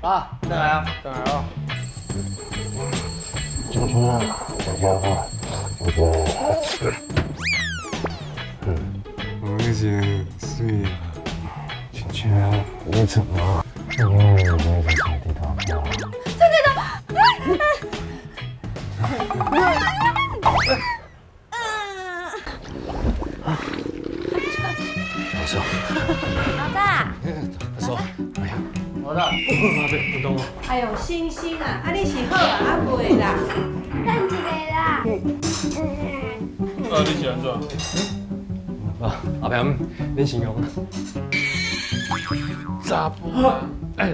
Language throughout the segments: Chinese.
啊，再来啊，再来啊！青春啊，小家伙，我觉得，我那些水啊，青春啊，你怎么？因为我在场地打票。老师，老大，老师，哎呀，老大，你等我。哎呦，星星啊，啊你是好啊，啊袂啦？等一个啦。你喜欢做？阿平，恁形容。查甫啊！哎，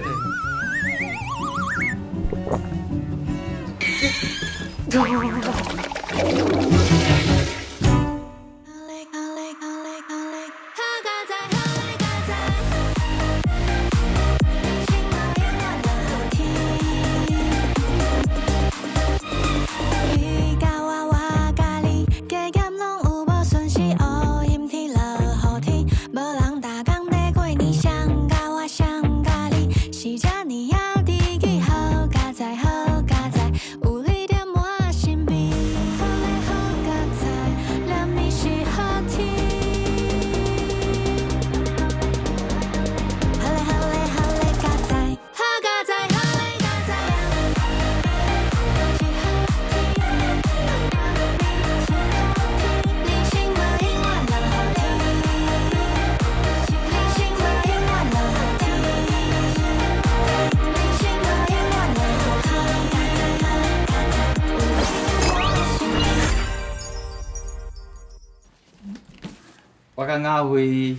我甲阿辉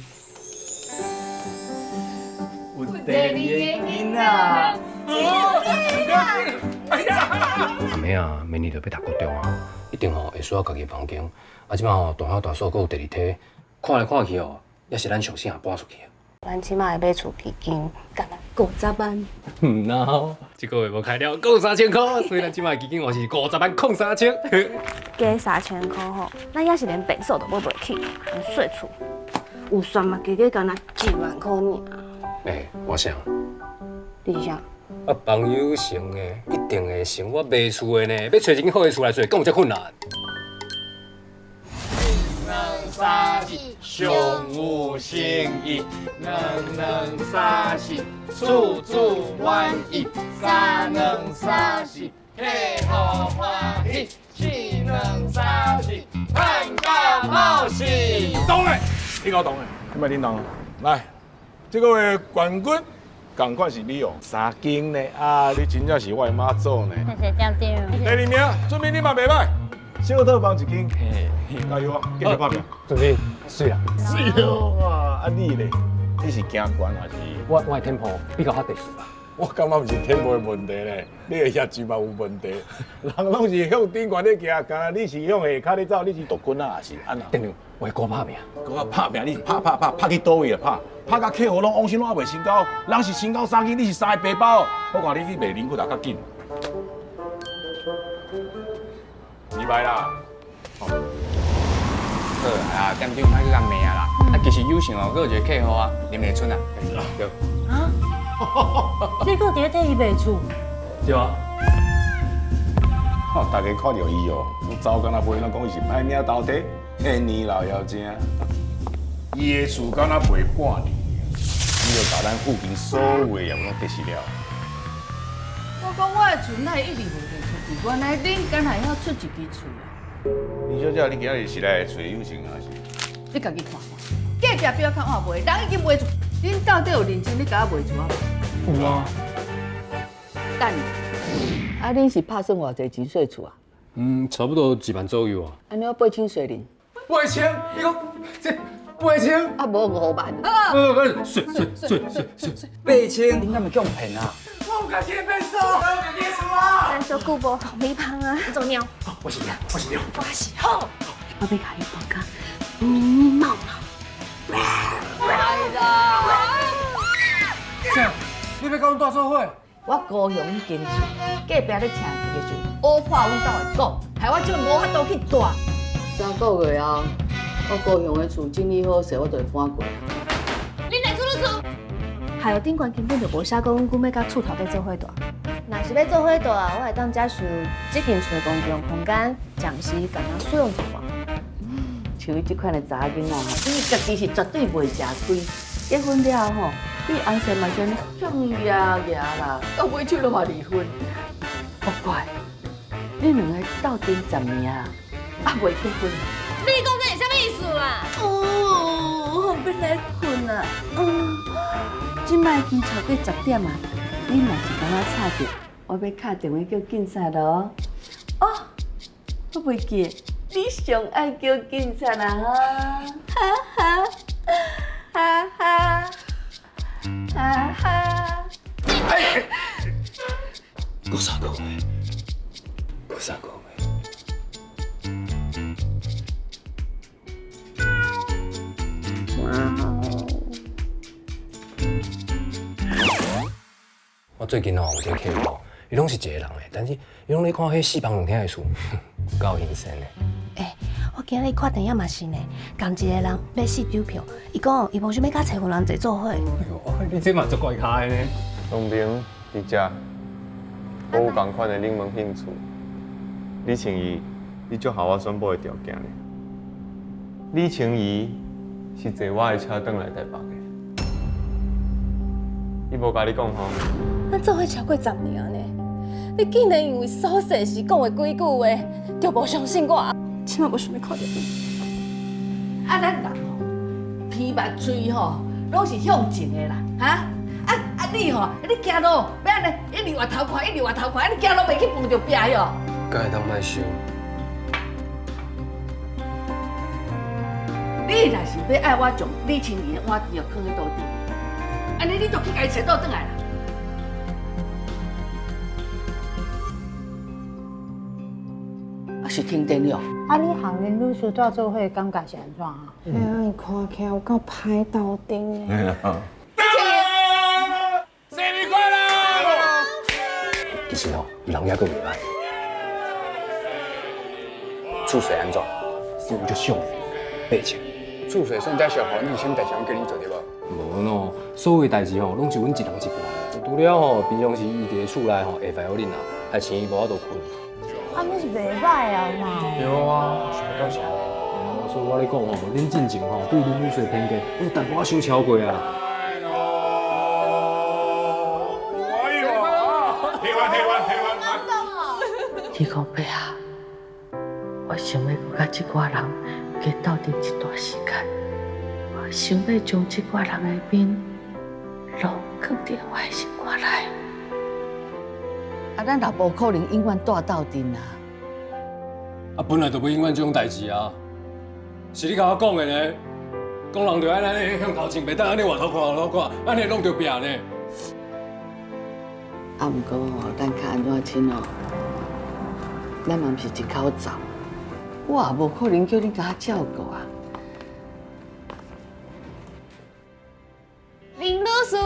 有第二个囡仔。阿妹啊，明年就要读高中啊，一定会需要家己房间。啊，即摆大小大数阁有第二梯，看来看去也是咱上省搬出去啊。咱即马会买厝基金，干嘛50万？然后这个月无开了，够3000块，所以咱即摆基金我是50万控3000。加3000块吼，咱也是连白手都买袂起，还税厝，有算嘛？加敢若1万块尔。我想，你是啥？朋友成的一定会成我卖厝的呢，要找一间好的厝来做，敢有这困难？上有诚意，两三四，处处满意，3、2、3、4，喜好欢喜，4、2、3、4，万家冒喜。懂嘞，你搞懂嘞，你咪听懂了。来，这个月冠军同款是你哦，3斤呢啊，你真正是我的妈祖呢。谢谢教练。第2名，准备你嘛袂歹，小豆包1斤，加油啊，继续拍拼。准备水啦。是哦，啊你咧，你是惊悬还是？我的天赋比较较第4吧。我感觉不是天赋的问题咧，你的业绩嘛有问题。人拢是向顶悬咧行，干你是向下骹咧走，你是毒棍啊，还是安那？店长，我高拍命。我拍拼，你拍去倒位啊？拍到客户拢往心拢还袂升高，人是身高3斤，你是3个背包，我看你去卖零骨头较紧。2摆啦。好啊，店长莫去甲骂啦。啊，其实有想哦，佫有一个客户啊，林美春啊。对。啊？你搁伫咧替伊卖厝？对啊。大家看到伊哦，走敢若袂拢讲伊是歹命投地，年老妖精。伊的厝敢若卖半年，伊就把咱附近所有的业务拢结识了。我讲我的厝哪会一直无地出去？原来恁敢若要出一支厝啊？李小姐，你今日是来找友情还是？你家己看看，价格表较换卖，人已经卖厝，恁到底有认真咧甲我卖厝啊？有啊。等，啊，恁是拍算偌济钱税厝啊？差不多1万左右啊。安尼我8000税恁。8000？你讲这8000？啊，无5万。不，税，8000。你敢咪叫我骗啊？我有家己的变数，我有家己的厝啊！咱小久无同米芳啊，你做鸟。我是鸟。我是好。我要甲伊放假，咪毛毛。来啦！啥？你要甲阮大做伙？我高雄迄间厝，隔壁咧请一个厝，乌破阮兜的讲，害我就无法度去住。3个月后，我高雄的厝整理好势，我就会搬过来。你来出入厝？还有顶悬根本就无写讲阮要甲厝头家做伙大。若是要做伙大，我会当接受这间厝的公共空间，暂时共人使用一下。像伊这款的查囡仔吼，伊家己是绝对袂吃亏。结婚了吼，你红线嘛先向牙牙啦，到尾手都话离婚。不怪，你两个斗阵10年啊，未结婚。你讲这是啥物意思啊？哦，要来困啊。即摆天超过10点啊，你若是感觉吵着，我要打电话叫警察咯。哦，我袂记，你上爱叫警察啦哈！哈哈哈哈哈！过3个月，过3个月。我最近哦有一个客户，伊拢是一个人的，但是伊拢咧看迄4房2厅的厝，够新鲜的。我今日看电影嘛是呢，共一个人要4张票，伊讲伊无想要甲找份人坐做伙。哎呦，你这嘛足怪咖的呢。东平伫遮，我有同款的冷门兴趣。李青怡，你就好我宣布的条件呢？李青怡是坐我的车转来台北的，伊无甲你讲吼？咱做伙超过10年呢，你竟然因为所说是讲的几句话，就无相信我？起码无想要靠着你。咱人吼，鼻目嘴吼，拢是向前的啦，哈！你吼，你行路要安尼，一直回头看，一直回头看，你行路袂去碰着壁哟。敢会当莫想？你若是要爱我从李青怡的碗底放喺倒底，安尼你就去家找倒转来啦。是停电了。啊，你行林律师到做伙感觉是安怎啊？哎呀，伊看起来有够歹斗阵的。生日快乐！其实哦，伊人也阁袂歹。厝税安怎？是我就凶8000。厝税算在小好，你先代志我叫你做对无？无喏，所有代志吼，拢是阮一人一半。除了吼，平常时伊伫厝内吼下violin啊，还请伊无法度困。啊，你是袂歹啊嘛。对啊，想到啥？所以我咧讲吼，恁进前吼对恁女婿偏见，你淡薄仔伤超过啊。你讲爸啊，我想要搁甲这挂人加斗阵一段时间，我想要将这挂人的面拢放伫我的心肝内。啊，咱也无可能永远大斗阵啊！啊，本来就不永远这种代志啊，是你甲我讲的呢。讲人就爱安尼向头前，袂当安尼回头看回头看，安尼弄着病呢。啊，毋过吼，咱较安怎亲哦？咱嘛毋是一口罩，我也无可能叫你甲我照顾啊。林律师，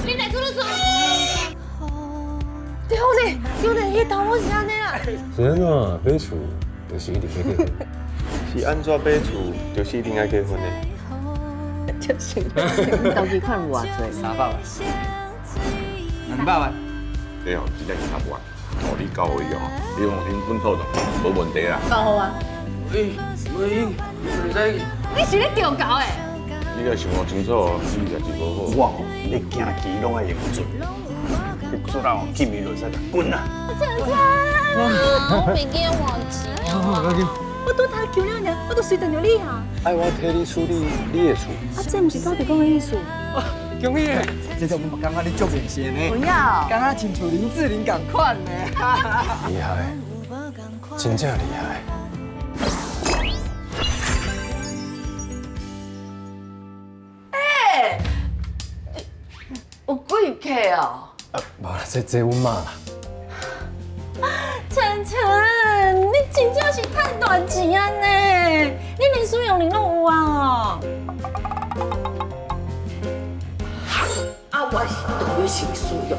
你来出律师。对呢，迄头路是安尼啊。是安怎买厝就是一定要结婚？是安怎买厝，就是一定要结婚的。就是投资款有偌济300万，200万。对哦，真正是差不多。哦，你交伊哦，你用成本套就无问题啦。够好啊！喂，唔使。你是咧调教诶？你要想好清楚哦，你若是无好，我哦，你行棋拢爱用准，你做人哦，见面就使就滚啦。我袂记忘记啊。我拄头求了呢，我都随着着你啊。爱我替你处理你的厝。啊，这毋是到底讲的意思？恭喜！这阵我感觉你足明显呢，不要，感觉亲像林志玲同款呢。厉害，真正厉害。有贵客哦。无啦，这阮妈啦。晨晨，你真正是太大钱啊呢！你连使用你拢有啊！啊，我是当然是需要。